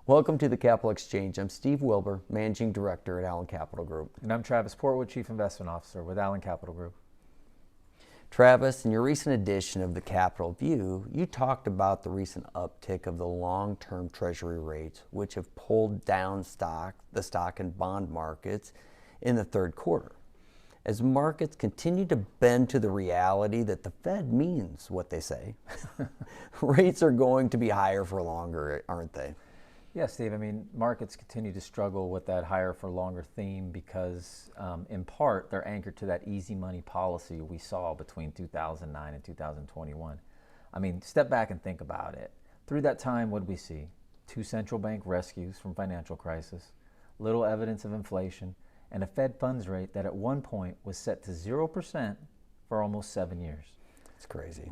Welcome to the Capital Exchange. I'm Steve Wilbur, Managing Director at Allen Capital Group. And I'm Travis Portwood, Chief Investment Officer with Allen Capital Group. Travis, in your recent edition of the Capital View, you talked about the recent uptick of the long-term Treasury rates, which have pulled down the stock and bond markets in the third quarter. As markets continue to bend to the reality that the Fed means what they say, rates are going to be higher for longer, aren't they? Yeah, Steve, I mean, markets continue to struggle with that higher for longer theme because, in part, they're anchored to that easy money policy we saw between 2009 and 2021. I mean, step back and think about it. Through that time, what did we see? 2 central bank rescues from financial crisis, little evidence of inflation, and a Fed funds rate that at one point was set to 0% for almost 7 years. It's crazy.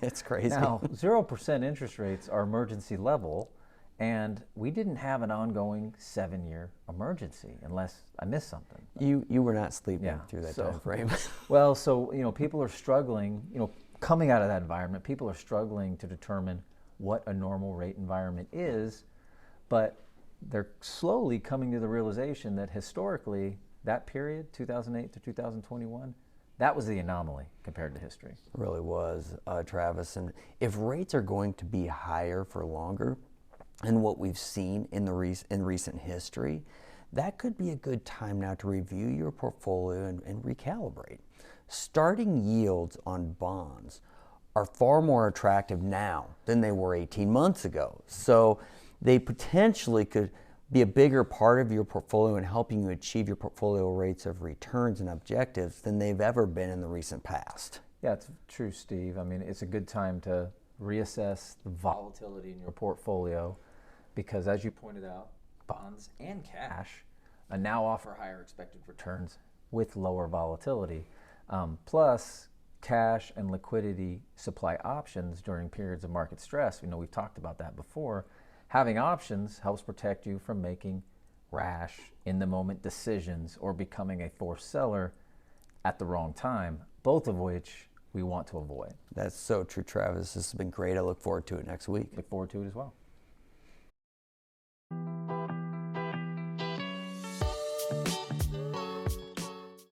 It's crazy. Now, 0% interest rates are emergency level, and we didn't have an ongoing 7-year emergency, unless I missed something. You were not sleeping through that time frame. Well, so people are struggling. Coming out of that environment, people are struggling to determine what a normal rate environment is, but they're slowly coming to the realization that historically, that period, 2008 to 2021, that was the anomaly compared to history. It really was, Travis. And if rates are going to be higher for longer, and what we've seen in recent history, that could be a good time now to review your portfolio and recalibrate. Starting yields on bonds are far more attractive now than they were 18 months ago. So they potentially could be a bigger part of your portfolio in helping you achieve your portfolio rates of returns and objectives than they've ever been in the recent past. Yeah, it's true, Steve. I mean, it's a good time to reassess the volatility in your portfolio because, as you pointed out, bonds and cash now offer higher expected returns with lower volatility. Plus, cash and liquidity supply options during periods of market stress. We've talked about that before. Having options helps protect you from making rash, in-the-moment decisions or becoming a forced seller at the wrong time, both of which we want to avoid. That's so true, Travis. This has been great. I look forward to it next week. Look forward to it as well.